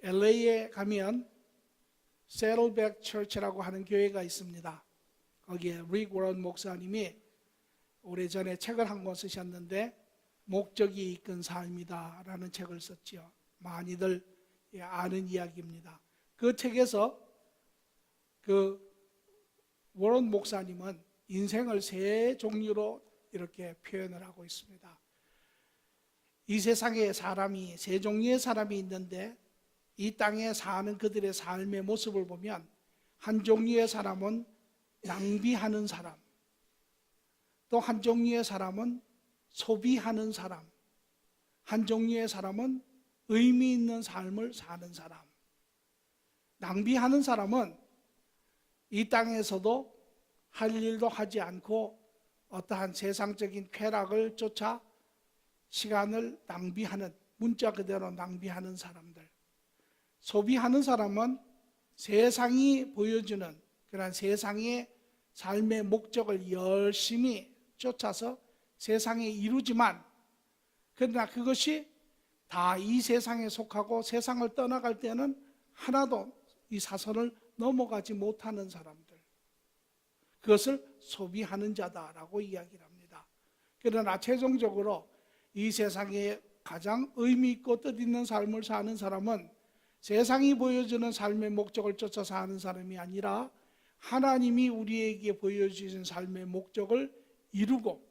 LA에 가면 세틀백 처치라고 하는 교회가 있습니다. 거기에 릭 워런 목사님이 오래전에 책을 한 권 쓰셨는데 목적이 이끈 삶이다 라는 책을 썼지요. 많이들 아는 이야기입니다. 그 책에서 그 워런 목사님은 인생을 세 종류로 이렇게 표현을 하고 있습니다. 이 세상에 사람이 세 종류의 사람이 있는데 이 땅에 사는 그들의 삶의 모습을 보면 한 종류의 사람은 낭비하는 사람, 또 한 종류의 사람은 소비하는 사람, 한 종류의 사람은 의미 있는 삶을 사는 사람. 낭비하는 사람은 이 땅에서도 할 일도 하지 않고 어떠한 세상적인 쾌락을 쫓아 시간을 낭비하는, 문자 그대로 낭비하는 사람들. 소비하는 사람은 세상이 보여주는 그런 세상의 삶의 목적을 열심히 쫓아서 세상에 이루지만, 그러나 그것이 다 이 세상에 속하고 세상을 떠나갈 때는 하나도 이 사선을 넘어가지 못하는 사람들, 그것을 소비하는 자다라고 이야기를 합니다. 그러나 최종적으로 이 세상에 가장 의미 있고 뜻있는 삶을 사는 사람은 세상이 보여주는 삶의 목적을 쫓아 사는 사람이 아니라 하나님이 우리에게 보여주신 삶의 목적을 이루고,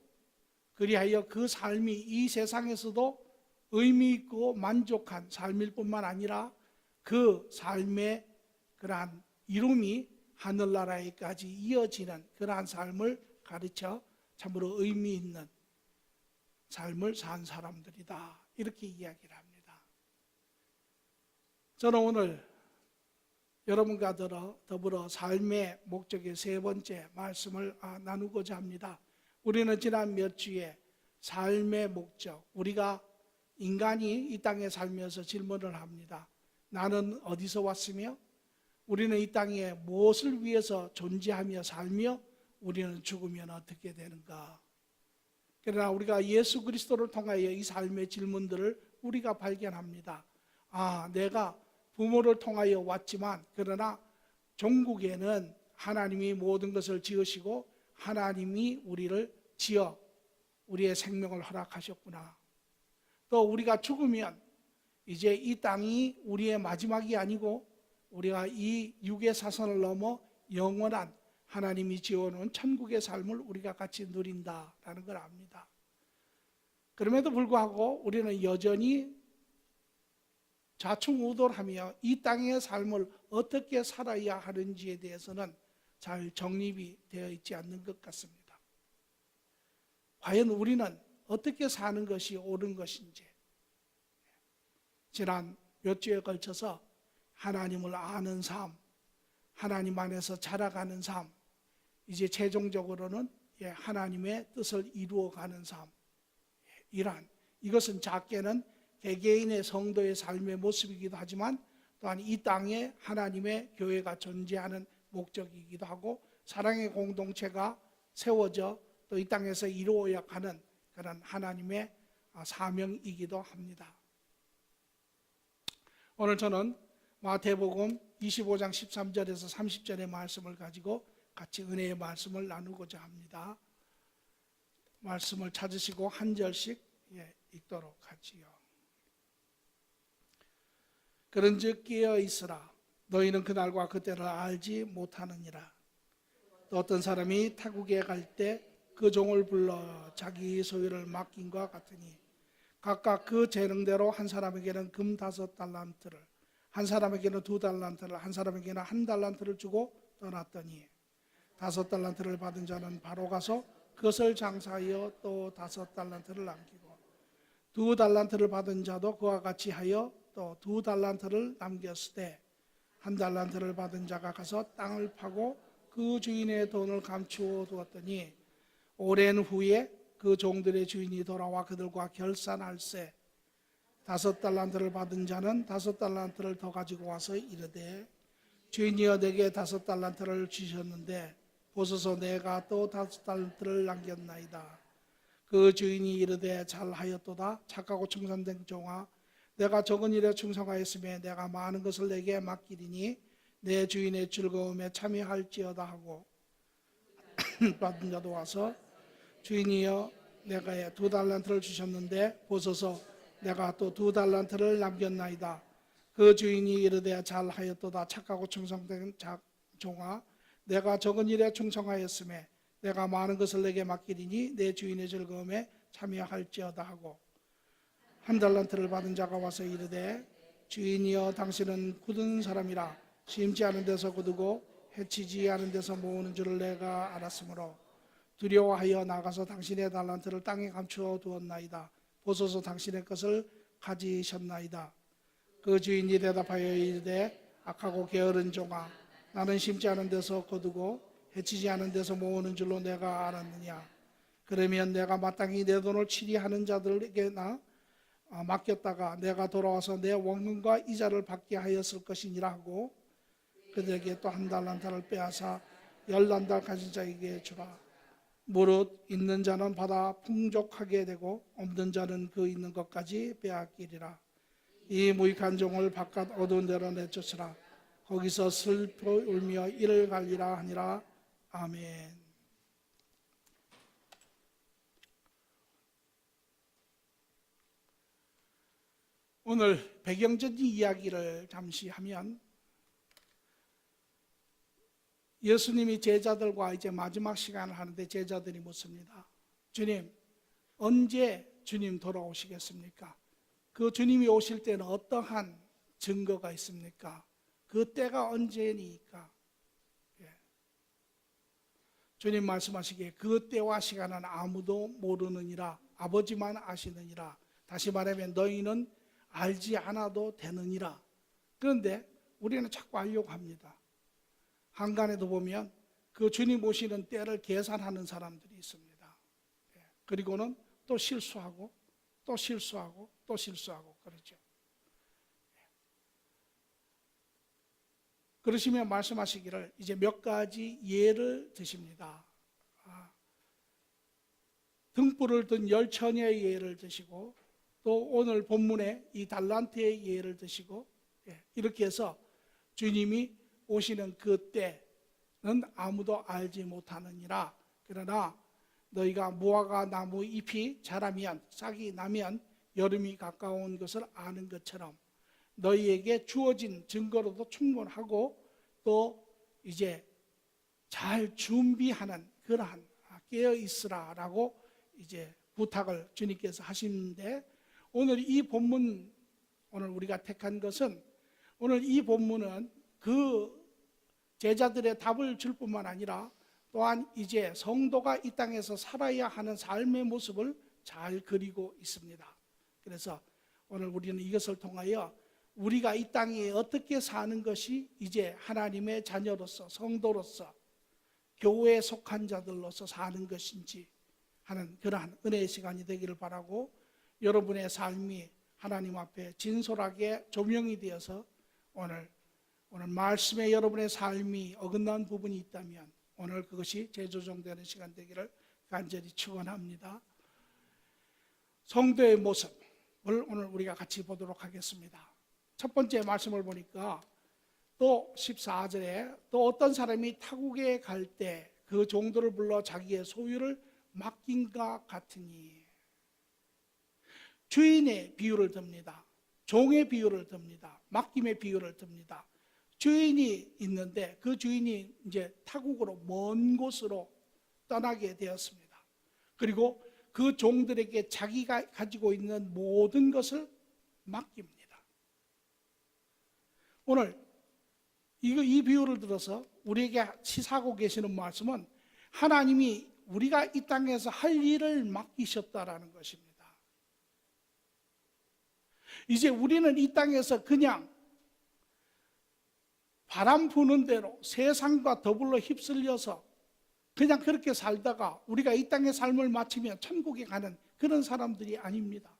그리하여 그 삶이 이 세상에서도 의미 있고 만족한 삶일 뿐만 아니라 그 삶의 그러한 이름이 하늘나라에까지 이어지는 그러한 삶을 가르쳐 참으로 의미 있는 삶을 산 사람들이다, 이렇게 이야기를 합니다. 저는 오늘 여러분과 더불어 삶의 목적의 세 번째 말씀을 나누고자 합니다. 우리는 지난 몇 주에 삶의 목적, 우리가 인간이 이 땅에 살면서 질문을 합니다. 나는 어디서 왔으며 우리는 이 땅에 무엇을 위해서 존재하며 살며 우리는 죽으면 어떻게 되는가. 그러나 우리가 예수 그리스도를 통하여 이 삶의 질문들을 우리가 발견합니다. 내가 부모를 통하여 왔지만 그러나 종국에는 하나님이 모든 것을 지으시고 하나님이 우리를 지어 우리의 생명을 허락하셨구나. 또 우리가 죽으면 이제 이 땅이 우리의 마지막이 아니고 우리가 이 육의 사선을 넘어 영원한 하나님이 지어놓은 천국의 삶을 우리가 같이 누린다라는 걸 압니다. 그럼에도 불구하고 우리는 여전히 좌충우돌하며 이 땅의 삶을 어떻게 살아야 하는지에 대해서는 잘 정립이 되어 있지 않는 것 같습니다. 과연 우리는 어떻게 사는 것이 옳은 것인지, 지난 몇 주에 걸쳐서 하나님을 아는 삶, 하나님 안에서 자라가는 삶, 이제 최종적으로는 하나님의 뜻을 이루어가는 삶, 이것은 작게는 개개인의 성도의 삶의 모습이기도 하지만 또한 이 땅에 하나님의 교회가 존재하는 목적이기도 하고 사랑의 공동체가 세워져 또 이 땅에서 이루어야 하는 그런 하나님의 사명이기도 합니다. 오늘 저는 마태복음 25장 13절에서 30절의 말씀을 가지고 같이 은혜의 말씀을 나누고자 합니다. 말씀을 찾으시고 한 절씩 읽도록 하지요. 그런즉 깨어 있으라. 너희는 그날과 그때를 알지 못하느니라. 또 어떤 사람이 타국에 갈 때 그 종을 불러 자기 소유를 맡긴과 같으니 각각 그 재능대로 한 사람에게는 금 5달란트를, 한 사람에게는 2달란트를, 한 사람에게는 1달란트를 주고 떠났더니 5달란트를 받은 자는 바로 가서 그것을 장사하여 또 5달란트를 남기고 2달란트를 받은 자도 그와 같이 하여 또 2달란트를 남겼으되 1달란트를 받은 자가 가서 땅을 파고 그 주인의 돈을 감추어 두었더니 오랜 후에 그 종들의 주인이 돌아와 그들과 결산할세 5달란트를 받은 자는 5달란트를 더 가지고 와서 이르되 주인이여 내게 5달란트를 주셨는데 보소서 내가 또 5달란트를 남겼나이다. 그 주인이 이르되 잘하였도다 착하고 청산된 종아 내가 적은 일에 충성하였으며 내가 많은 것을 내게 맡기리니 내 주인의 즐거움에 참여할지어다 하고 받은 자도 와서 주인이여 내가 2달란트를 주셨는데 보소서 내가 또 2달란트를 남겼나이다. 그 주인이 이르되 잘하였도다 착하고 충성된 종아 내가 적은 일에 충성하였으며 내가 많은 것을 내게 맡기리니 내 주인의 즐거움에 참여할지어다 하고 1달란트를 받은 자가 와서 이르되 주인이여 당신은 굳은 사람이라 심지 않은 데서 거두고 해치지 않은 데서 모으는 줄을 내가 알았으므로 두려워하여 나가서 당신의 달란트를 땅에 감추어 두었나이다. 보소서 당신의 것을 가지셨나이다. 그 주인이 대답하여 이르되 악하고 게으른 종아 나는 심지 않은 데서 거두고 해치지 않은 데서 모으는 줄로 내가 알았느냐. 그러면 내가 마땅히 내 돈을 치리하는 자들에게나 맡겼다가 내가 돌아와서 내 원금과 이자를 받게 하였을 것이니라 하고 그들에게 또 1달란트를 빼앗아 11달 가진 자에게 주라. 무릇 있는 자는 받아 풍족하게 되고 없는 자는 그 있는 것까지 빼앗기리라. 이 무익한 종을 바깥 어두운 데로 내쫓으라. 거기서 슬퍼 울며 이를 갈리라 하니라. 아멘. 오늘 배경적인 이야기를 잠시 하면 예수님이 제자들과 이제 마지막 시간을 하는데 제자들이 묻습니다. 주님, 언제 주님 돌아오시겠습니까? 그 주님이 오실 때는 어떠한 증거가 있습니까? 그 때가 언제니까? 주님 말씀하시기에 그 때와 시간은 아무도 모르느니라. 아버지만 아시느니라. 다시 말하면 너희는 알지 않아도 되느니라. 그런데 우리는 자꾸 알려고 합니다. 한간에도 보면 그 주님 오시는 때를 계산하는 사람들이 있습니다. 그리고는 또 실수하고 또 실수하고 또 실수하고 그러죠. 그러시면 말씀하시기를 이제 몇 가지 예를 드십니다. 등불을 든 열처녀의 예를 드시고 또 오늘 본문에 이 달란트의 예를 드시고 이렇게 해서 주님이 오시는 그 때는 아무도 알지 못하느니라. 그러나 너희가 무화과 나무 잎이 자라면 싹이 나면 여름이 가까운 것을 아는 것처럼 너희에게 주어진 증거로도 충분하고 또 이제 잘 준비하는 그러한 깨어 있으라라고 이제 부탁을 주님께서 하시는데 오늘 이 본문 오늘 우리가 택한 것은 오늘 이 본문은 그 제자들의 답을 줄 뿐만 아니라 또한 이제 성도가 이 땅에서 살아야 하는 삶의 모습을 잘 그리고 있습니다. 그래서 오늘 우리는 이것을 통하여 우리가 이 땅에 어떻게 사는 것이 이제 하나님의 자녀로서 성도로서 교회에 속한 자들로서 사는 것인지 하는 그러한 은혜의 시간이 되기를 바라고 여러분의 삶이 하나님 앞에 진솔하게 조명이 되어서 오늘 말씀에 여러분의 삶이 어긋난 부분이 있다면 오늘 그것이 재조정되는 시간 되기를 간절히 축원합니다. 성도의 모습을 오늘 우리가 같이 보도록 하겠습니다. 첫 번째 말씀을 보니까 또 14절에 또 어떤 사람이 타국에 갈 때 그 종들을 불러 자기의 소유를 맡긴과 같으니 주인의 비유를 듭니다. 종의 비유를 듭니다. 맡김의 비유를 듭니다. 주인이 있는데 그 주인이 이제 타국으로 먼 곳으로 떠나게 되었습니다. 그리고 그 종들에게 자기가 가지고 있는 모든 것을 맡깁니다. 오늘 이 비유를 들어서 우리에게 시사하고 계시는 말씀은 하나님이 우리가 이 땅에서 할 일을 맡기셨다라는 것입니다. 이제 우리는 이 땅에서 그냥 바람 부는 대로 세상과 더불어 휩쓸려서 그냥 그렇게 살다가 우리가 이 땅의 삶을 마치면 천국에 가는 그런 사람들이 아닙니다.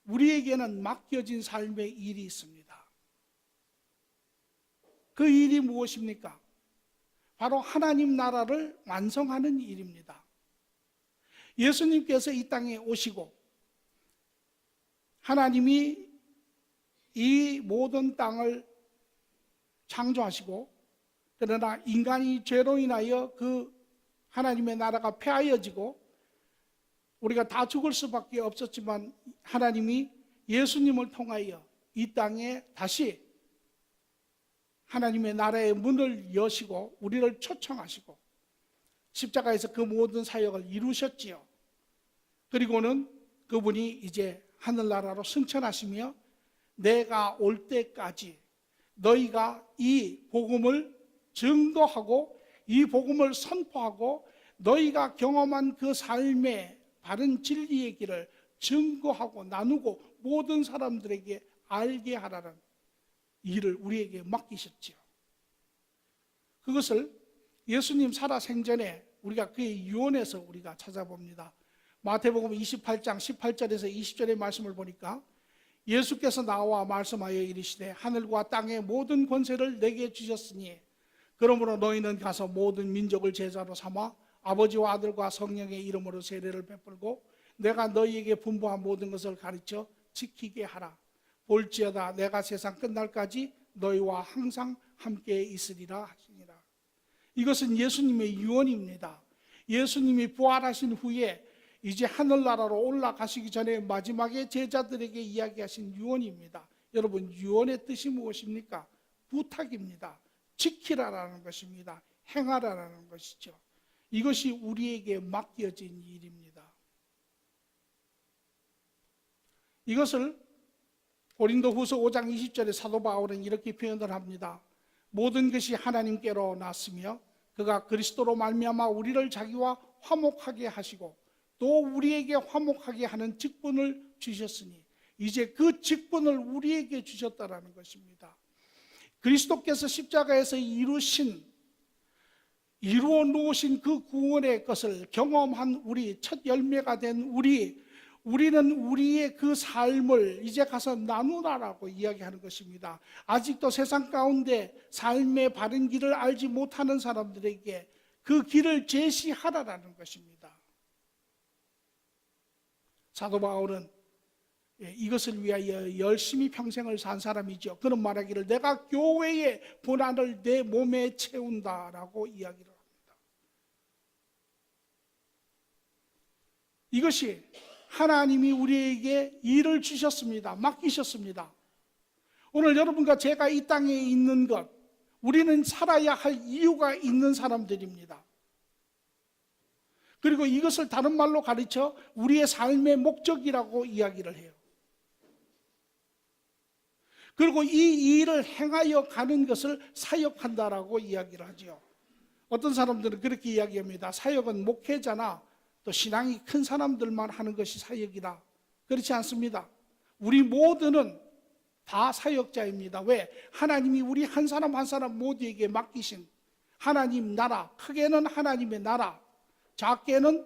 우리에게는 맡겨진 삶의 일이 있습니다. 그 일이 무엇입니까? 바로 하나님 나라를 완성하는 일입니다. 예수님께서 이 땅에 오시고 하나님이 이 모든 땅을 창조하시고, 그러나 인간이 죄로 인하여 그 하나님의 나라가 폐하여지고 우리가 다 죽을 수밖에 없었지만, 하나님이 예수님을 통하여 이 땅에 다시 하나님의 나라의 문을 여시고 우리를 초청하시고 십자가에서 그 모든 사역을 이루셨지요. 그리고는 그분이 이제 하늘나라로 승천하시며, 내가 올 때까지 너희가 이 복음을 증거하고 이 복음을 선포하고 너희가 경험한 그 삶의 바른 진리의 길을 증거하고 나누고 모든 사람들에게 알게 하라는 일을 우리에게 맡기셨지요. 그것을 예수님 살아생전에 우리가 그의 유언에서 우리가 찾아봅니다. 마태복음 28장 18절에서 20절의 말씀을 보니까 예수께서 나와 말씀하여 이르시되 하늘과 땅의 모든 권세를 내게 주셨으니 그러므로 너희는 가서 모든 민족을 제자로 삼아 아버지와 아들과 성령의 이름으로 세례를 베풀고 내가 너희에게 분부한 모든 것을 가르쳐 지키게 하라. 볼지어다 내가 세상 끝날까지 너희와 항상 함께 있으리라 하시니라. 이것은 예수님의 유언입니다. 예수님이 부활하신 후에 이제 하늘나라로 올라가시기 전에 마지막에 제자들에게 이야기하신 유언입니다. 여러분, 유언의 뜻이 무엇입니까? 부탁입니다. 지키라라는 것입니다. 행하라라는 것이죠. 이것이 우리에게 맡겨진 일입니다. 이것을 고린도후서 5장 20절에 사도 바울은 이렇게 표현을 합니다. 모든 것이 하나님께로 났으며 그가 그리스도로 말미암아 우리를 자기와 화목하게 하시고 또 우리에게 화목하게 하는 직분을 주셨으니 이제 그 직분을 우리에게 주셨다라는 것입니다. 그리스도께서 십자가에서 이루어 놓으신 그 구원의 것을 경험한 우리, 첫 열매가 된 우리는 우리의 그 삶을 이제 가서 나누라라고 이야기하는 것입니다. 아직도 세상 가운데 삶의 바른 길을 알지 못하는 사람들에게 그 길을 제시하라라는 것입니다. 사도 바울은 이것을 위하여 열심히 평생을 산 사람이죠. 그는 말하기를 내가 교회의 고난을 내 몸에 채운다라고 이야기를 합니다. 이것이 하나님이 우리에게 일을 주셨습니다. 맡기셨습니다. 오늘 여러분과 제가 이 땅에 있는 것, 우리는 살아야 할 이유가 있는 사람들입니다. 그리고 이것을 다른 말로 가르쳐 우리의 삶의 목적이라고 이야기를 해요. 그리고 이 일을 행하여 가는 것을 사역한다라고 이야기를 하죠. 어떤 사람들은 그렇게 이야기합니다. 사역은 목회자나 또 신앙이 큰 사람들만 하는 것이 사역이다. 그렇지 않습니다. 우리 모두는 다 사역자입니다. 왜? 하나님이 우리 한 사람 한 사람 모두에게 맡기신 하나님 나라, 크게는 하나님의 나라, 작게는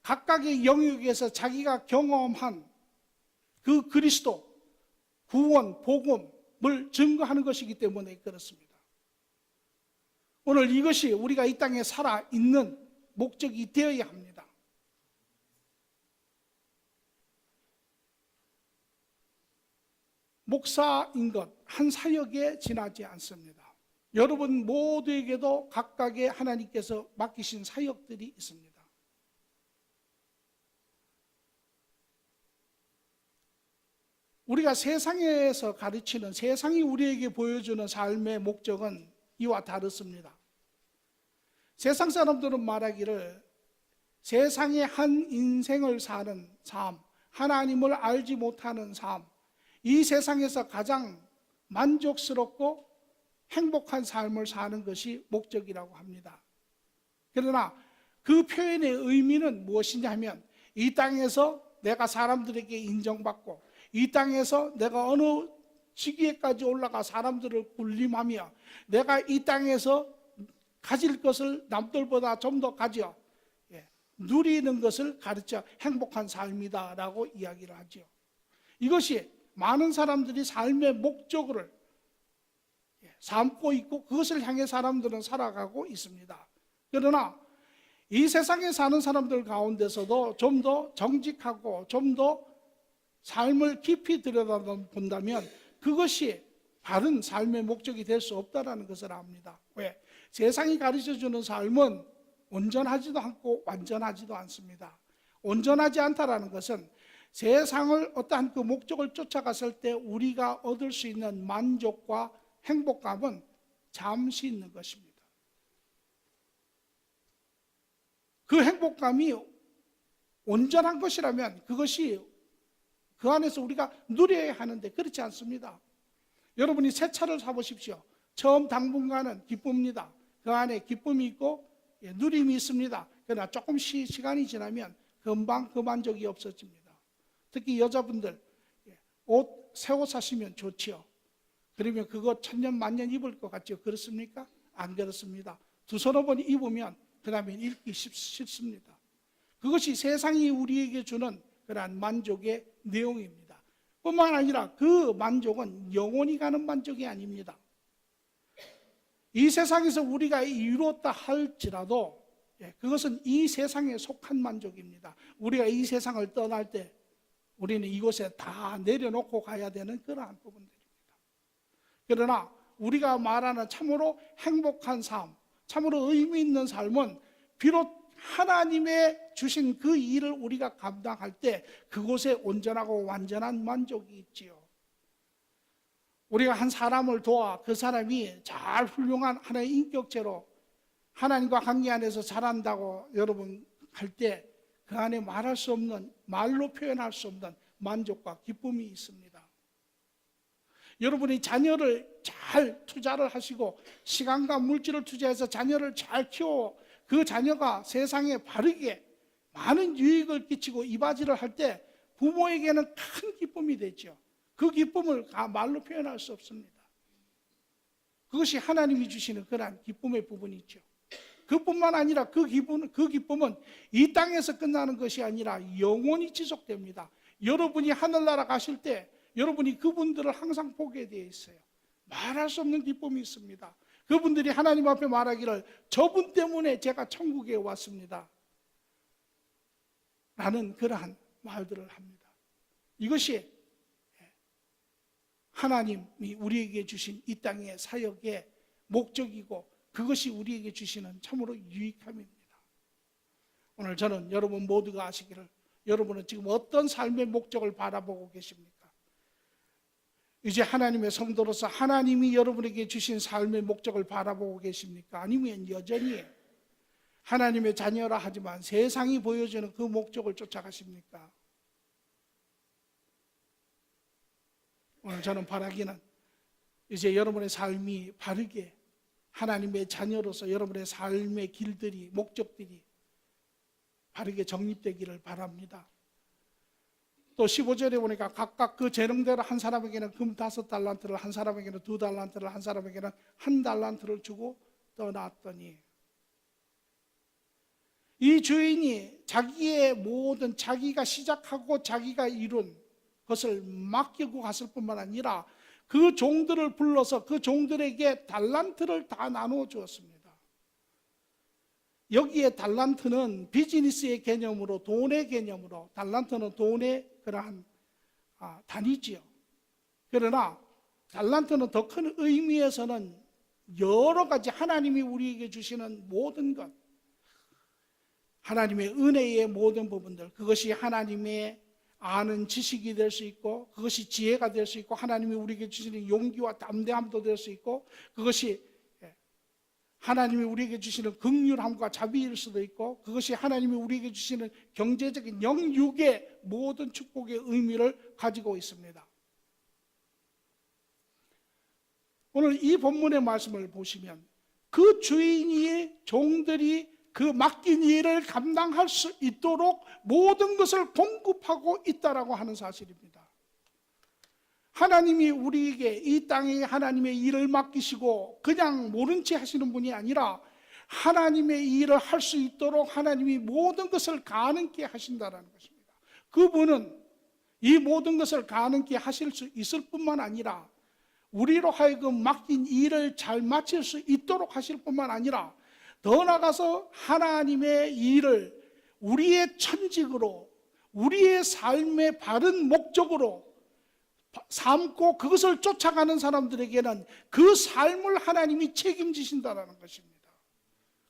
각각의 영역에서 자기가 경험한 그 그리스도, 구원, 복음을 증거하는 것이기 때문에 그렇습니다. 오늘 이것이 우리가 이 땅에 살아있는 목적이 되어야 합니다. 목사인 것, 한 사역에 지나지 않습니다. 여러분 모두에게도 각각의 하나님께서 맡기신 사역들이 있습니다. 우리가 세상에서 가르치는, 세상이 우리에게 보여주는 삶의 목적은 이와 다르습니다. 세상 사람들은 말하기를 세상의 한 인생을 사는 삶, 하나님을 알지 못하는 삶, 이 세상에서 가장 만족스럽고 행복한 삶을 사는 것이 목적이라고 합니다. 그러나 그 표현의 의미는 무엇이냐 하면 이 땅에서 내가 사람들에게 인정받고 이 땅에서 내가 어느 시기에까지 올라가 사람들을 군림하며 내가 이 땅에서 가질 것을 남들보다 좀 더 가져 누리는 것을 가르쳐 행복한 삶이다라고 이야기를 하죠. 이것이 많은 사람들이 삶의 목적을 삼고 있고 그것을 향해 사람들은 살아가고 있습니다. 그러나 이 세상에 사는 사람들 가운데서도 좀 더 정직하고 좀 더 삶을 깊이 들여다본다면 그것이 바른 삶의 목적이 될 수 없다는 것을 압니다. 왜? 세상이 가르쳐주는 삶은 온전하지도 않고 완전하지도 않습니다. 온전하지 않다라는 것은 세상을 어떠한 그 목적을 쫓아갔을 때 우리가 얻을 수 있는 만족과 행복감은 잠시 있는 것입니다. 그 행복감이 온전한 것이라면 그것이 그 안에서 우리가 누려야 하는데 그렇지 않습니다. 여러분이 새 차를 사보십시오. 처음 당분간은 기쁩니다. 그 안에 기쁨이 있고 누림이 있습니다. 그러나 조금 시간이 지나면 금방 그 만족이 없어집니다. 특히 여자분들 새 옷 사시면 좋지요. 그러면 그거 천년 만년 입을 것 같죠? 그렇습니까? 안 그렇습니다. 두서너 번 입으면 그 다음에 입기 싫습니다. 그것이 세상이 우리에게 주는 그러한 만족의 내용입니다. 뿐만 아니라 그 만족은 영원히 가는 만족이 아닙니다. 이 세상에서 우리가 이루었다 할지라도 그것은 이 세상에 속한 만족입니다. 우리가 이 세상을 떠날 때 우리는 이곳에 다 내려놓고 가야 되는 그러한 부분들입니다. 그러나 우리가 말하는 참으로 행복한 삶, 참으로 의미 있는 삶은 비록 하나님의 주신 그 일을 우리가 감당할 때 그곳에 온전하고 완전한 만족이 있지요. 우리가 한 사람을 도와 그 사람이 잘 훌륭한 하나의 인격체로 하나님과 관계 안에서 자란다고 여러분 할 때 그 안에 말할 수 없는, 말로 표현할 수 없는 만족과 기쁨이 있습니다. 여러분이 자녀를 잘 투자를 하시고 시간과 물질을 투자해서 자녀를 잘 키워 그 자녀가 세상에 바르게 많은 유익을 끼치고 이바지를 할 때 부모에게는 큰 기쁨이 되죠. 그 기쁨을 말로 표현할 수 없습니다. 그것이 하나님이 주시는 그러한 기쁨의 부분이죠. 그뿐만 아니라 그 기쁨은 이 땅에서 끝나는 것이 아니라 영원히 지속됩니다. 여러분이 하늘나라 가실 때 여러분이 그분들을 항상 보게 되어 있어요. 말할 수 없는 기쁨이 있습니다. 그분들이 하나님 앞에 말하기를 저분 때문에 제가 천국에 왔습니다 라는 그러한 말들을 합니다. 이것이 하나님이 우리에게 주신 이 땅의 사역의 목적이고 그것이 우리에게 주시는 참으로 유익함입니다. 오늘 저는 여러분 모두가 아시기를 여러분은 지금 어떤 삶의 목적을 바라보고 계십니까? 이제 하나님의 성도로서 하나님이 여러분에게 주신 삶의 목적을 바라보고 계십니까? 아니면 여전히 하나님의 자녀라 하지만 세상이 보여주는 그 목적을 쫓아가십니까? 오늘 저는 바라기는 이제 여러분의 삶이 바르게 하나님의 자녀로서 여러분의 삶의 길들이 목적들이 바르게 정립되기를 바랍니다. 또 15절에 보니까 각각 그 재능대로 한 사람에게는 금 5달란트를 한 사람에게는 2달란트를 한 사람에게는 1달란트를 주고 떠났더니 이 주인이 자기의 모든 자기가 시작하고 자기가 이룬 것을 맡기고 갔을 뿐만 아니라 그 종들을 불러서 그 종들에게 달란트를 다 나누어 주었습니다. 여기에 달란트는 비즈니스의 개념으로 돈의 개념으로 달란트는 돈의 그러한 단위지요. 그러나 달란트는 더 큰 의미에서는 여러 가지 하나님이 우리에게 주시는 모든 것 하나님의 은혜의 모든 부분들 그것이 하나님의 아는 지식이 될 수 있고 그것이 지혜가 될 수 있고 하나님이 우리에게 주시는 용기와 담대함도 될 수 있고 그것이 하나님이 우리에게 주시는 긍휼함과 자비일 수도 있고 그것이 하나님이 우리에게 주시는 경제적인 영육의 모든 축복의 의미를 가지고 있습니다. 오늘 이 본문의 말씀을 보시면 그 주인이 종들이 그 맡긴 일을 감당할 수 있도록 모든 것을 공급하고 있다라고 하는 사실입니다. 하나님이 우리에게 이 땅에 하나님의 일을 맡기시고 그냥 모른 채 하시는 분이 아니라 하나님의 일을 할 수 있도록 하나님이 모든 것을 가능케 하신다라는 것입니다. 그분은 이 모든 것을 가능케 하실 수 있을 뿐만 아니라 우리로 하여금 맡긴 일을 잘 마칠 수 있도록 하실 뿐만 아니라 더 나아가서 하나님의 일을 우리의 천직으로 우리의 삶의 바른 목적으로 삶고 그것을 쫓아가는 사람들에게는 그 삶을 하나님이 책임지신다는 것입니다.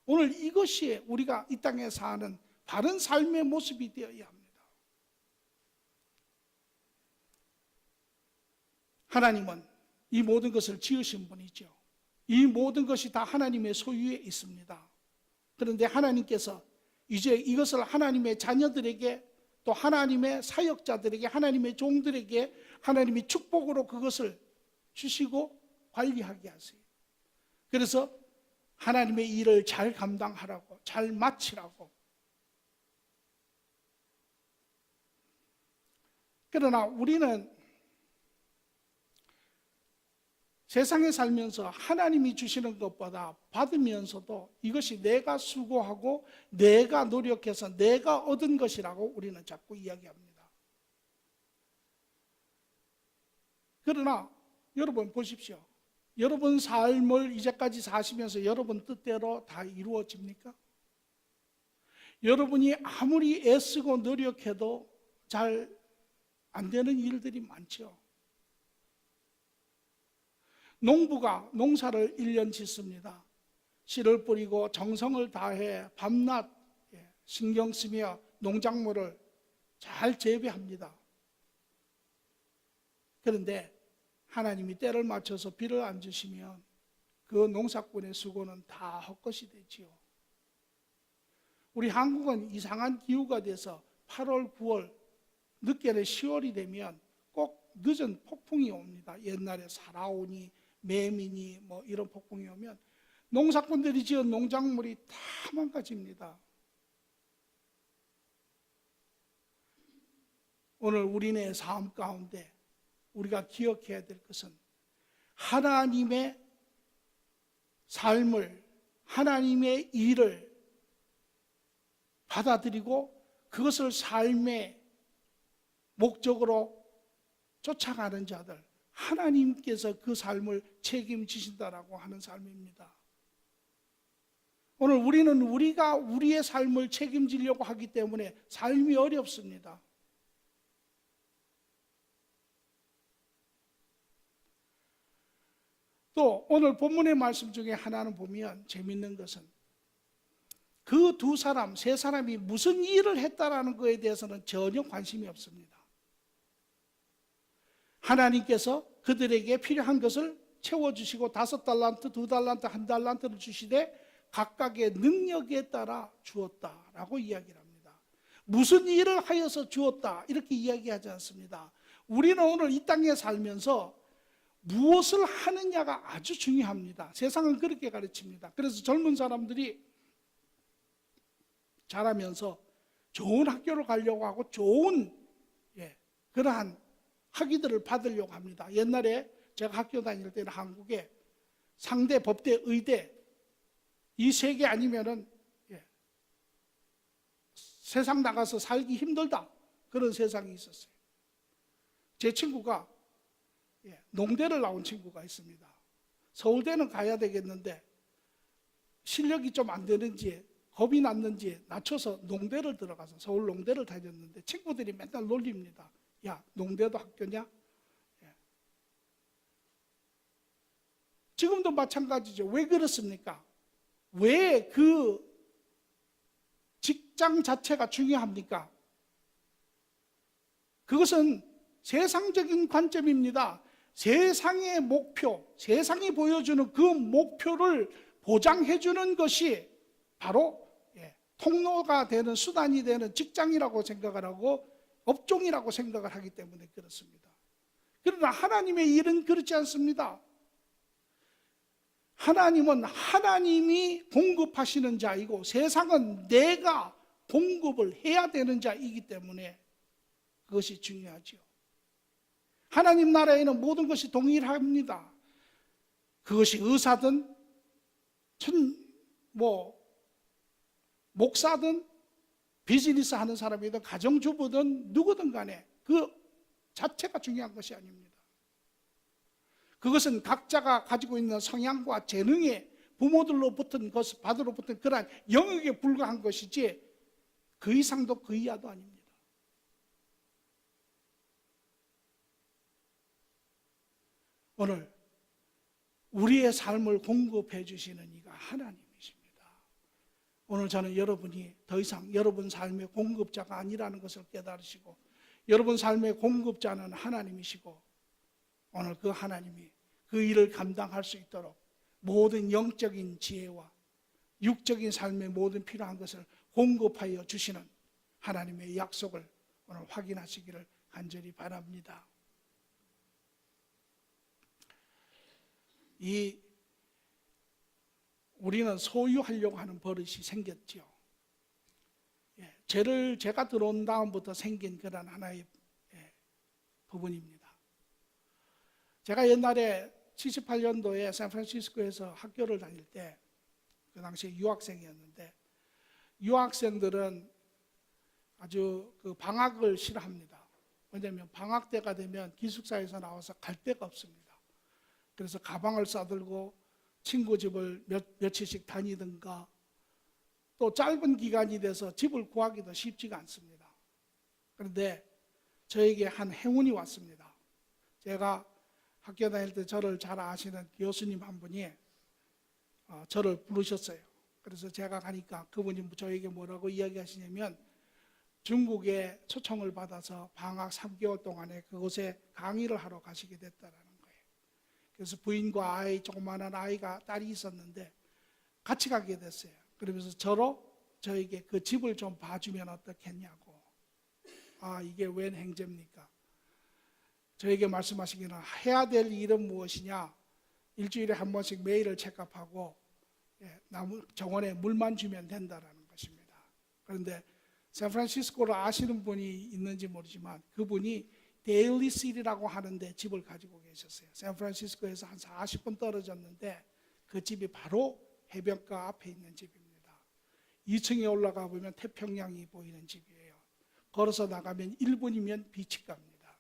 오늘 이것이 우리가 이 땅에 사는 바른 삶의 모습이 되어야 합니다. 하나님은 이 모든 것을 지으신 분이죠. 이 모든 것이 다 하나님의 소유에 있습니다. 그런데 하나님께서 이제 이것을 하나님의 자녀들에게, 또 하나님의 사역자들에게, 하나님의 종들에게 하나님이 축복으로 그것을 주시고 관리하게 하세요. 그래서 하나님의 일을 잘 감당하라고, 잘 마치라고. 그러나 우리는 세상에 살면서 하나님이 주시는 것보다 받으면서도 이것이 내가 수고하고 내가 노력해서 내가 얻은 것이라고 우리는 자꾸 이야기합니다. 그러나 여러분 보십시오. 여러분 삶을 이제까지 사시면서 여러분 뜻대로 다 이루어집니까? 여러분이 아무리 애쓰고 노력해도 잘 안 되는 일들이 많죠. 농부가 농사를 1년 짓습니다. 씨를 뿌리고 정성을 다해 밤낮 신경 쓰며 농작물을 잘 재배합니다. 그런데 하나님이 때를 맞춰서 비를 안 주시면 그 농사꾼의 수고는 다 헛것이 되지요. 우리 한국은 이상한 기후가 돼서 8월, 9월, 늦게는 10월이 되면 꼭 늦은 폭풍이 옵니다. 옛날에 사라오니 매미니 뭐 이런 폭풍이 오면 농사꾼들이 지은 농작물이 다 망가집니다. 오늘 우리네 삶 가운데 우리가 기억해야 될 것은 하나님의 삶을, 하나님의 일을 받아들이고 그것을 삶의 목적으로 쫓아가는 자들, 하나님께서 그 삶을 책임지신다라고 하는 삶입니다. 오늘 우리는 우리가 우리의 삶을 책임지려고 하기 때문에 삶이 어렵습니다. 또 오늘 본문의 말씀 중에 하나는 보면 재밌는 것은 그 두 사람, 세 사람이 무슨 일을 했다라는 것에 대해서는 전혀 관심이 없습니다. 하나님께서 그들에게 필요한 것을 채워주시고 5달란트, 2달란트, 1달란트를 주시되 각각의 능력에 따라 주었다라고 이야기를 합니다. 무슨 일을 하여서 주었다 이렇게 이야기하지 않습니다. 우리는 오늘 이 땅에 살면서 무엇을 하느냐가 아주 중요합니다. 세상은 그렇게 가르칩니다. 그래서 젊은 사람들이 자라면서 좋은 학교를 가려고 하고 좋은 그러한 학위들을 받으려고 합니다. 옛날에 제가 학교 다닐 때는 한국에 상대, 법대, 의대 이 세 개 아니면은 세상 나가서 살기 힘들다 그런 세상이 있었어요. 제 친구가 농대를 나온 친구가 있습니다. 서울대는 가야 되겠는데 실력이 좀 안 되는지 겁이 났는지 낮춰서 농대를 들어가서 서울 농대를 다녔는데 친구들이 맨날 놀립니다. 야, 농대도 학교냐? 지금도 마찬가지죠. 왜 그렇습니까? 왜 그 직장 자체가 중요합니까? 그것은 세상적인 관점입니다. 세상의 목표, 세상이 보여주는 그 목표를 보장해주는 것이 바로 통로가 되는, 수단이 되는 직장이라고 생각을 하고 업종이라고 생각을 하기 때문에 그렇습니다. 그러나 하나님의 일은 그렇지 않습니다. 하나님은 하나님이 공급하시는 자이고 세상은 내가 공급을 해야 되는 자이기 때문에 그것이 중요하죠. 하나님 나라에는 모든 것이 동일합니다. 그것이 의사든 목사든 비즈니스 하는 사람이든 가정주부든 누구든 간에 그 자체가 중요한 것이 아닙니다. 그것은 각자가 가지고 있는 성향과 재능에 부모들로부터 것을 받으로부터 그러한 영역에 불과한 것이지 그 이상도 그 이하도 아닙니다. 오늘 우리의 삶을 공급해 주시는 이가 하나님이십니다. 오늘 저는 여러분이 더 이상 여러분 삶의 공급자가 아니라는 것을 깨달으시고 여러분 삶의 공급자는 하나님이시고 오늘 그 하나님이 그 일을 감당할 수 있도록 모든 영적인 지혜와 육적인 삶의 모든 필요한 것을 공급하여 주시는 하나님의 약속을 오늘 확인하시기를 간절히 바랍니다. 우리는 소유하려고 하는 버릇이 생겼죠. 제가 들어온 다음부터 생긴 그런 하나의 부분입니다. 제가 옛날에 78년도에 샌프란시스코에서 학교를 다닐 때 그 당시에 유학생이었는데 유학생들은 아주 그 방학을 싫어합니다. 왜냐하면 방학 때가 되면 기숙사에서 나와서 갈 데가 없습니다. 그래서 가방을 싸들고 친구 집을 며칠씩 다니든가 또 짧은 기간이 돼서 집을 구하기도 쉽지가 않습니다. 그런데 저에게 한 행운이 왔습니다. 제가 학교 다닐 때 저를 잘 아시는 교수님 한 분이 저를 부르셨어요. 그래서 제가 가니까 그분이 저에게 뭐라고 이야기하시냐면 중국에 초청을 받아서 방학 3개월 동안에 그곳에 강의를 하러 가시게 됐다라는 거예요. 그래서 부인과 조그마한 아이가 딸이 있었는데 같이 가게 됐어요. 그러면서 저에게 그 집을 좀 봐주면 어떻겠냐고. 이게 웬 행제입니까? 저에게 말씀하시기는 해야 될 일은 무엇이냐? 일주일에 한 번씩 메일을 체크업하고 정원에 물만 주면 된다라는 것입니다. 그런데 샌프란시스코를 아시는 분이 있는지 모르지만 그분이 데일리 시티라고 하는데 집을 가지고 계셨어요. 샌프란시스코에서 한 40분 떨어졌는데 그 집이 바로 해변가 앞에 있는 집입니다. 2층에 올라가 보면 태평양이 보이는 집이에요. 걸어서 나가면 1분이면 비치 갑니다.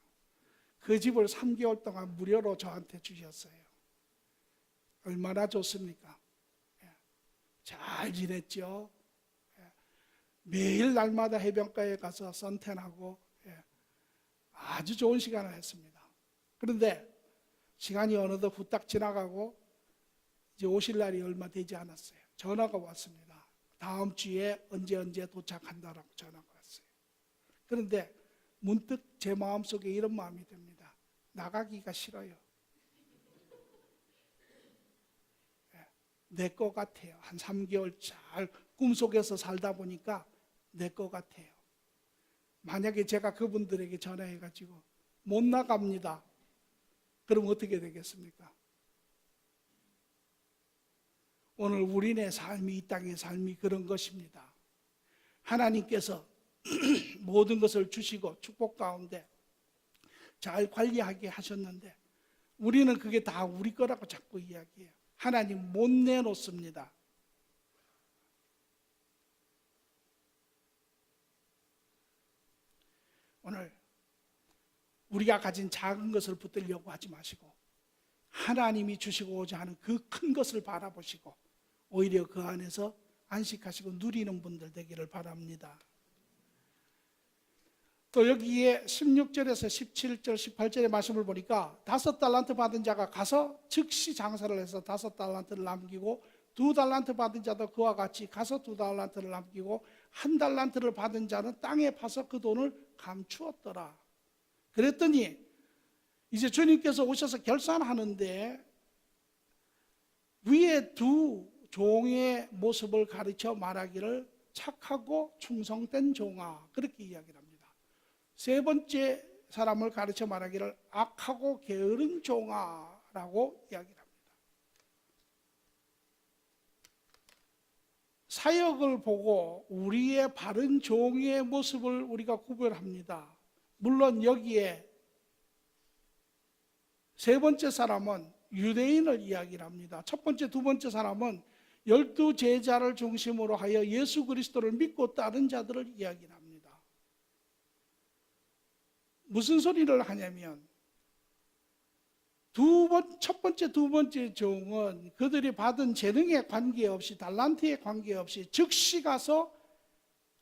그 집을 3개월 동안 무료로 저한테 주셨어요. 얼마나 좋습니까? 잘 지냈죠? 매일 날마다 해변가에 가서 선탠하고 아주 좋은 시간을 했습니다. 그런데 시간이 어느덧 후딱 지나가고 이제 오실 날이 얼마 되지 않았어요. 전화가 왔습니다. 다음 주에 언제 도착한다라고 전화가 왔어요. 그런데 문득 제 마음속에 이런 마음이 듭니다. 나가기가 싫어요. 내 거 같아요. 한 3개월 잘 꿈속에서 살다 보니까 내 거 같아요. 만약에 제가 그분들에게 전화해가지고 못 나갑니다. 그럼 어떻게 되겠습니까? 오늘 우리네 삶이 이 땅의 삶이 그런 것입니다. 하나님께서 모든 것을 주시고 축복 가운데 잘 관리하게 하셨는데 우리는 그게 다 우리 거라고 자꾸 이야기해요. 하나님 못 내놓습니다. 오늘 우리가 가진 작은 것을 붙들려고 하지 마시고 하나님이 주시고자 하는 그 큰 것을 바라보시고 오히려 그 안에서 안식하시고 누리는 분들 되기를 바랍니다. 또 여기에 16절에서 17절, 18절의 말씀을 보니까 5달란트 받은 자가 가서 즉시 장사를 해서 5달란트를 남기고 2달란트 받은 자도 그와 같이 가서 2달란트를 남기고 1달란트를 받은 자는 땅에 파서 그 돈을 감추었더라. 그랬더니 이제 주님께서 오셔서 결산하는데 위에 두 종의 모습을 가르쳐 말하기를 착하고 충성된 종아, 그렇게 이야기를 합니다. 세 번째 사람을 가르쳐 말하기를 악하고 게으른 종아라고 이야기를 합니다. 사역을 보고 우리의 바른 종의 모습을 우리가 구별합니다. 물론 여기에 세 번째 사람은 유대인을 이야기를 합니다. 첫 번째, 두 번째 사람은 12 제자를 중심으로 하여 예수 그리스도를 믿고 따른 자들을 이야기를 합니다. 무슨 소리를 하냐면 첫 번째, 두 번째 종은 그들이 받은 재능에 관계없이 달란트에 관계없이 즉시 가서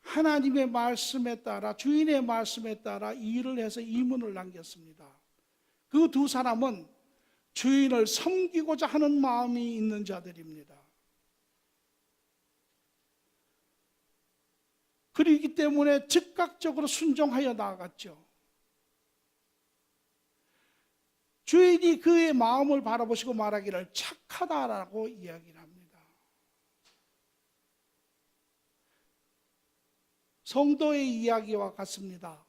하나님의 말씀에 따라 주인의 말씀에 따라 일을 해서 이문을 남겼습니다. 그 두 사람은 주인을 섬기고자 하는 마음이 있는 자들입니다. 그렇기 때문에 즉각적으로 순종하여 나아갔죠. 주인이 그의 마음을 바라보시고 말하기를 착하다라고 이야기를 합니다. 성도의 이야기와 같습니다.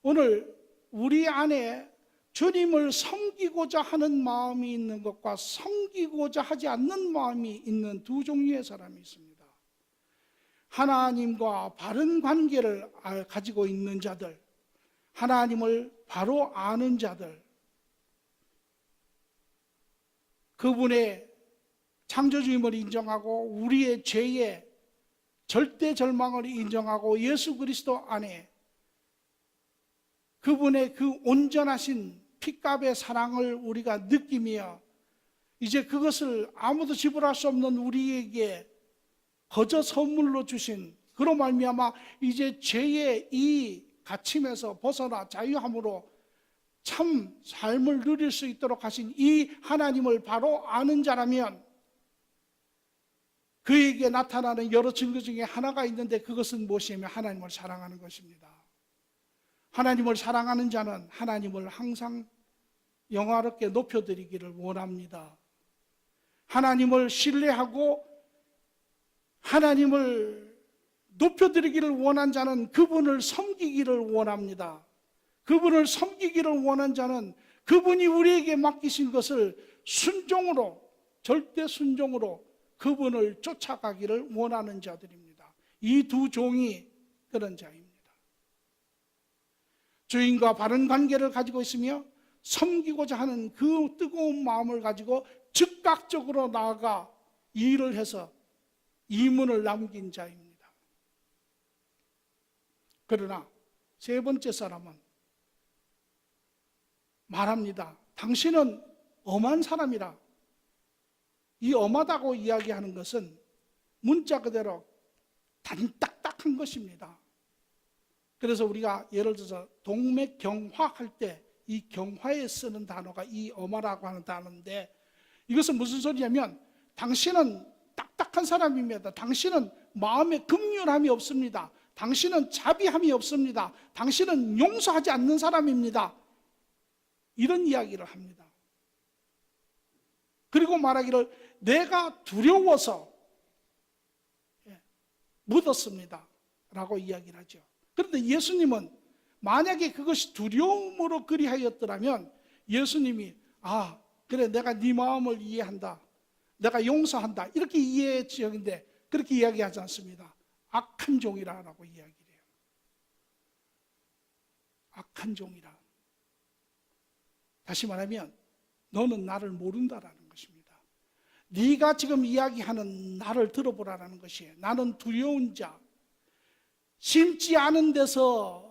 오늘 우리 안에 주님을 섬기고자 하는 마음이 있는 것과 섬기고자 하지 않는 마음이 있는 두 종류의 사람이 있습니다. 하나님과 바른 관계를 가지고 있는 자들, 하나님을 바로 아는 자들, 그분의 창조주임을 인정하고 우리의 죄의 절대 절망을 인정하고 예수 그리스도 안에 그분의 그 온전하신 핏값의 사랑을 우리가 느끼며 이제 그것을 아무도 지불할 수 없는 우리에게 거저 선물로 주신 그로 말미암아 이제 죄의 이 갇힘에서 벗어나 자유함으로 참 삶을 누릴 수 있도록 하신 이 하나님을 바로 아는 자라면 그에게 나타나는 여러 증거 중에 하나가 있는데 그것은 무엇이냐면 하나님을 사랑하는 것입니다. 하나님을 사랑하는 자는 하나님을 항상 영화롭게 높여드리기를 원합니다. 하나님을 신뢰하고 하나님을 높여드리기를 원한 자는 그분을 섬기기를 원합니다. 그분을 섬기기를 원한 자는 그분이 우리에게 맡기신 것을 순종으로, 절대 순종으로 그분을 쫓아가기를 원하는 자들입니다. 이 두 종이 그런 자입니다. 주인과 바른 관계를 가지고 있으며 섬기고자 하는 그 뜨거운 마음을 가지고 즉각적으로 나아가 일을 해서 이문을 남긴 자입니다. 그러나 세 번째 사람은 말합니다. 당신은 엄한 사람이라. 이 엄하다고 이야기하는 것은 문자 그대로 단딱딱한 것입니다. 그래서 우리가 예를 들어서 동맥경화할 때 이 경화에 쓰는 단어가 이 엄하라고 하는 단어인데 이것은 무슨 소리냐면 당신은 딱딱한 사람입니다. 당신은 마음에 긍휼함이 없습니다. 당신은 자비함이 없습니다. 당신은 용서하지 않는 사람입니다. 이런 이야기를 합니다. 그리고 말하기를 내가 두려워서 묻었습니다 라고 이야기를 하죠. 그런데 예수님은 만약에 그것이 두려움으로 그리하였더라면 예수님이 그래 내가 네 마음을 이해한다, 내가 용서한다 이렇게 이해했는데 그렇게 이야기하지 않습니다. 악한 종이라고 이야기를 해요. 악한 종이라. 다시 말하면 너는 나를 모른다라는 것입니다. 네가 지금 이야기하는 나를 들어보라는 것이에요. 나는 두려운 자, 심지 않은 데서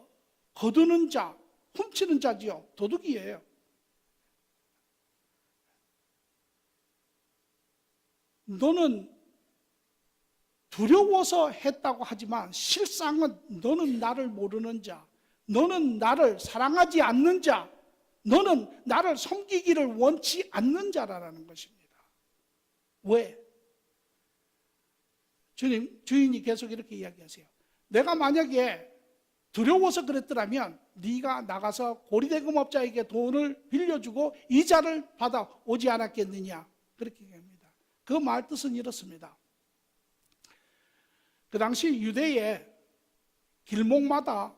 거두는 자, 훔치는 자지요. 도둑이에요. 너는 두려워서 했다고 하지만 실상은 너는 나를 모르는 자, 너는 나를 사랑하지 않는 자, 너는 나를 섬기기를 원치 않는 자라는 것입니다. 왜? 주인이 계속 이렇게 이야기하세요. 내가 만약에 두려워서 그랬더라면 네가 나가서 고리대금업자에게 돈을 빌려주고 이자를 받아 오지 않았겠느냐 그렇게 얘기합니다. 그 말 뜻은 이렇습니다. 그 당시 유대에 길목마다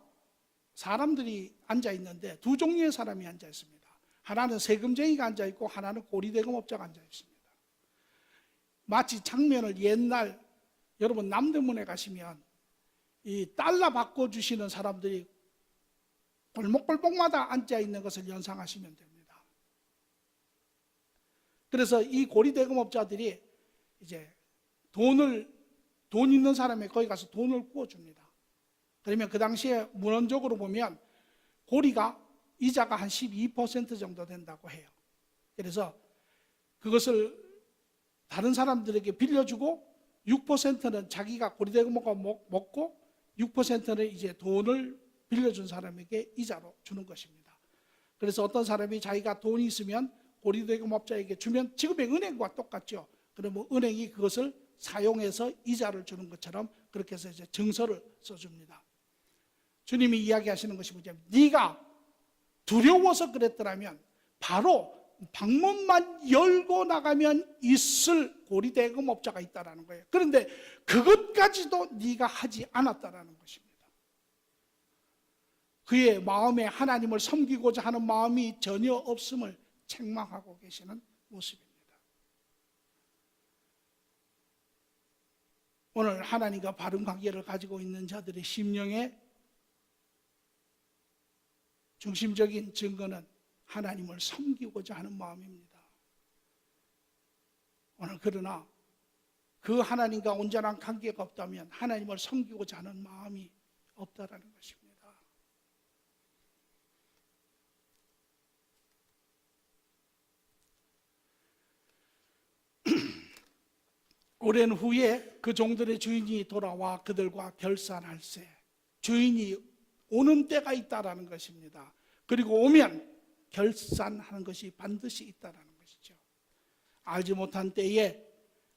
사람들이 앉아 있는데 두 종류의 사람이 앉아 있습니다. 하나는 세금쟁이가 앉아 있고 하나는 고리대금업자가 앉아 있습니다. 마치 장면을 옛날 여러분 남대문에 가시면 이 달러 바꿔주시는 사람들이 골목골목마다 앉아 있는 것을 연상하시면 됩니다. 그래서 이 고리대금업자들이 이제 돈 있는 사람이 거기 가서 돈을 구워줍니다. 그러면 그 당시에 문헌적으로 보면 고리가 이자가 한 12% 정도 된다고 해요. 그래서 그것을 다른 사람들에게 빌려주고 6%는 자기가 고리대금업가 먹고 6%는 이제 돈을 빌려준 사람에게 이자로 주는 것입니다. 그래서 어떤 사람이 자기가 돈이 있으면 고리대금업자에게 주면 지금의 은행과 똑같죠. 그러면 은행이 그것을 사용해서 이자를 주는 것처럼 그렇게 해서 이제 증서를 써줍니다. 주님이 이야기하시는 것이 뭐냐면 네가 두려워서 그랬더라면 바로 방문만 열고 나가면 있을 고리대금업자가 있다라는 거예요. 그런데 그것까지도 네가 하지 않았다라는 것입니다. 그의 마음에 하나님을 섬기고자 하는 마음이 전혀 없음을 책망하고 계시는 모습입니다. 오늘 하나님과 바른 관계를 가지고 있는 자들의 심령의 중심적인 증거는 하나님을 섬기고자 하는 마음입니다. 오늘 그러나 그 하나님과 온전한 관계가 없다면 하나님을 섬기고자 하는 마음이 없다라는 것입니다. 오랜 후에 그 종들의 주인이 돌아와 그들과 결산할세. 주인이 오는 때가 있다라는 것입니다. 그리고 오면 결산하는 것이 반드시 있다라는 것이죠. 알지 못한 때에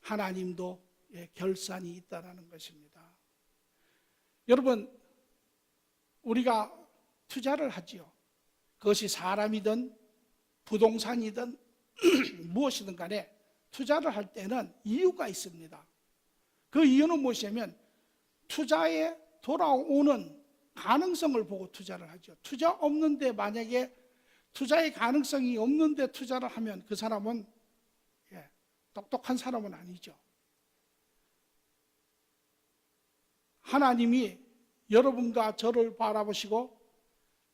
하나님도 결산이 있다라는 것입니다. 여러분, 우리가 투자를 하지요. 그것이 사람이든 부동산이든 무엇이든 간에 투자를 할 때는 이유가 있습니다. 그 이유는 무엇이냐면 투자에 돌아오는 가능성을 보고 투자를 하죠. 투자 없는데 만약에 투자의 가능성이 없는데 투자를 하면 그 사람은 똑똑한 사람은 아니죠. 하나님이 여러분과 저를 바라보시고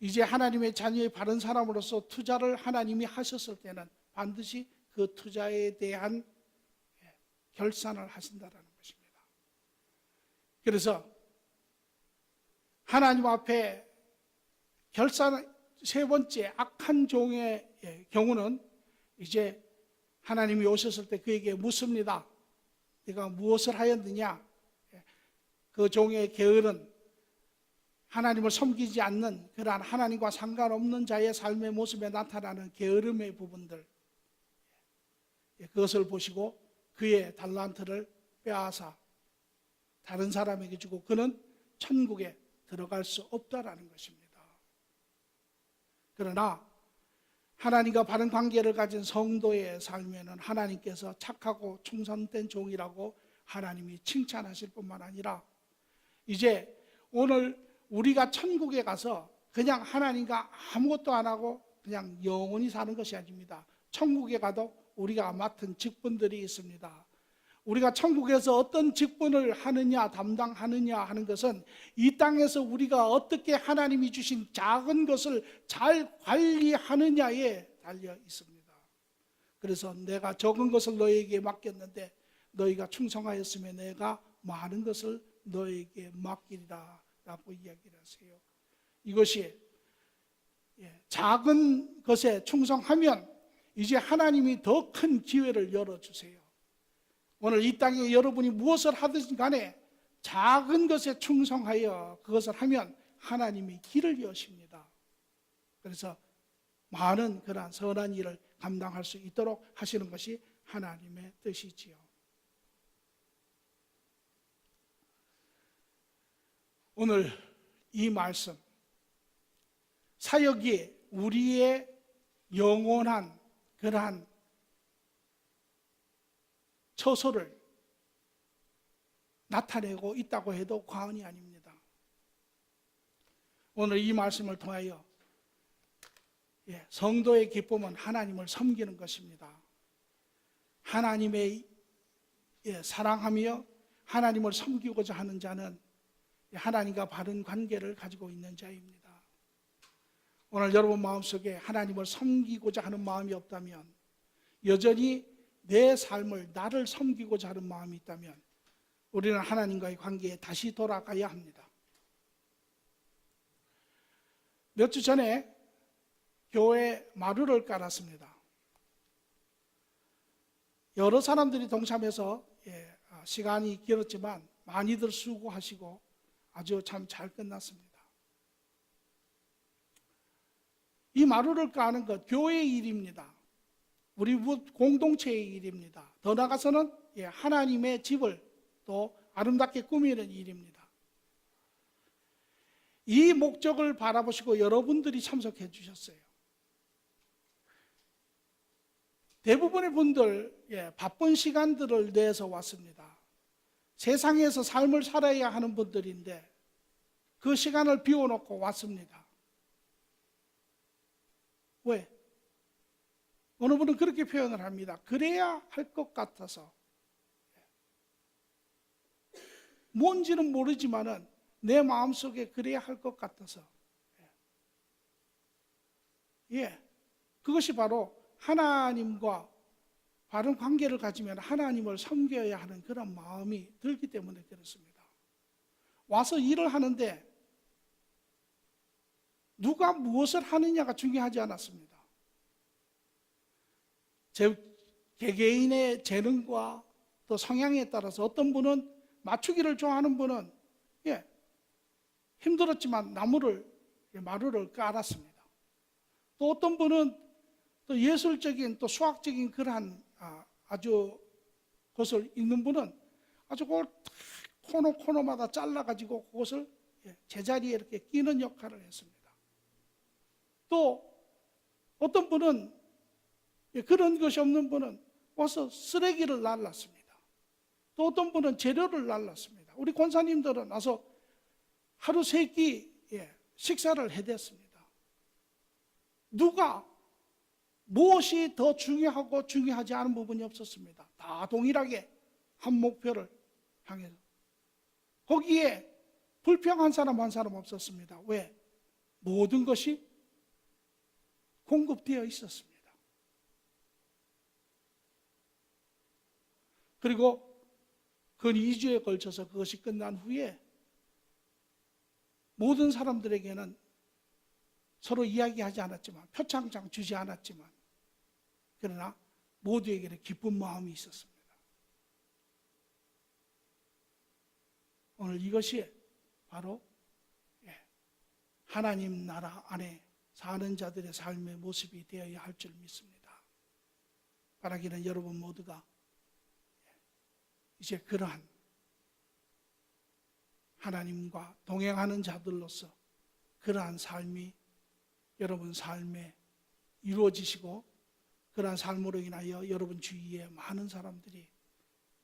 이제 하나님의 자녀의 바른 사람으로서 투자를 하나님이 하셨을 때는 반드시 그 투자에 대한 결산을 하신다는 것입니다. 그래서 하나님 앞에 결산, 세 번째 악한 종의 경우는 이제 하나님이 오셨을 때 그에게 묻습니다. 네가 무엇을 하였느냐? 그 종의 게으른 하나님을 섬기지 않는 그러한 하나님과 상관없는 자의 삶의 모습에 나타나는 게으름의 부분들, 그것을 보시고 그의 달란트를 빼앗아 다른 사람에게 주고 그는 천국에 들어갈 수 없다라는 것입니다. 그러나 하나님과 바른 관계를 가진 성도의 삶에는 하나님께서 착하고 충성된 종이라고 하나님이 칭찬하실 뿐만 아니라 이제 오늘 우리가 천국에 가서 그냥 하나님과 아무것도 안 하고 그냥 영원히 사는 것이 아닙니다. 천국에 가도 우리가 맡은 직분들이 있습니다. 우리가 천국에서 어떤 직분을 하느냐, 담당하느냐 하는 것은 이 땅에서 우리가 어떻게 하나님이 주신 작은 것을 잘 관리하느냐에 달려 있습니다. 그래서 내가 적은 것을 너희에게 맡겼는데 너희가 충성하였으면 내가 많은 것을 너희에게 맡기리라 라고 이야기를 하세요. 이것이 작은 것에 충성하면 이제 하나님이 더 큰 기회를 열어주세요. 오늘 이 땅에 여러분이 무엇을 하든지 간에 작은 것에 충성하여 그것을 하면 하나님이 길을 여십니다. 그래서 많은 그러한 선한 일을 감당할 수 있도록 하시는 것이 하나님의 뜻이지요. 오늘 이 말씀, 사역이 우리의 영원한 그러한 처소를 나타내고 있다고 해도 과언이 아닙니다. 오늘 이 말씀을 통하여 성도의 기쁨은 하나님을 섬기는 것입니다. 하나님의 사랑하며 하나님을 섬기고자 하는 자는 하나님과 바른 관계를 가지고 있는 자입니다. 오늘 여러분 마음속에 하나님을 섬기고자 하는 마음이 없다면, 여전히 내 삶을 나를 섬기고자 하는 마음이 있다면 우리는 하나님과의 관계에 다시 돌아가야 합니다. 몇 주 전에 교회 마루를 깔았습니다. 여러 사람들이 동참해서 시간이 길었지만 많이들 수고하시고 아주 참 잘 끝났습니다. 이 마루를 까는 것 교회의 일입니다. 우리 공동체의 일입니다. 더 나아가서는 하나님의 집을 또 아름답게 꾸미는 일입니다. 이 목적을 바라보시고 여러분들이 참석해 주셨어요. 대부분의 분들 바쁜 시간들을 내서 왔습니다. 세상에서 삶을 살아야 하는 분들인데 그 시간을 비워놓고 왔습니다. 왜? 어느 분은 그렇게 표현을 합니다. 그래야 할 것 같아서. 뭔지는 모르지만은 내 마음속에 그래야 할 것 같아서. 그것이 바로 하나님과 바른 관계를 가지면 하나님을 섬겨야 하는 그런 마음이 들기 때문에 그렇습니다. 와서 일을 하는데 누가 무엇을 하느냐가 중요하지 않았습니다. 제 개개인의 재능과 또 성향에 따라서 어떤 분은 맞추기를 좋아하는 분은 힘들었지만 마루를 깔았습니다. 또 어떤 분은 또 예술적인 또 수학적인 그러한 아주 것을 읽는 분은 아주 그 코너마다 잘라가지고 그것을 제자리에 이렇게 끼는 역할을 했습니다. 또 어떤 분은 그런 것이 없는 분은 와서 쓰레기를 날랐습니다. 또 어떤 분은 재료를 날랐습니다. 우리 권사님들은 와서 하루 세 끼 식사를 해댔습니다. 누가 무엇이 더 중요하고 중요하지 않은 부분이 없었습니다. 다 동일하게 한 목표를 향해서. 거기에 불평한 사람 한 사람 없었습니다. 왜? 모든 것이 공급되어 있었습니다. 그리고 근 2주에 걸쳐서 그것이 끝난 후에 모든 사람들에게는 서로 이야기하지 않았지만 표창장 주지 않았지만 그러나 모두에게는 기쁜 마음이 있었습니다. 오늘 이것이 바로 하나님 나라 안에 사는 자들의 삶의 모습이 되어야 할 줄 믿습니다. 바라기는 여러분 모두가 이제 그러한 하나님과 동행하는 자들로서 그러한 삶이 여러분 삶에 이루어지시고 그러한 삶으로 인하여 여러분 주위에 많은 사람들이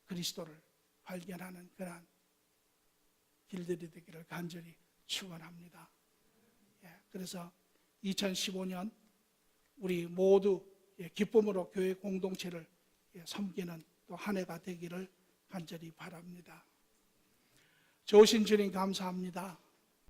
그리스도를 발견하는 그러한 길들이 되기를 간절히 축원합니다. 그래서 2015년 우리 모두 기쁨으로 교회 공동체를 섬기는 또 한 해가 되기를 간절히 바랍니다. 좋으신 주님 감사합니다.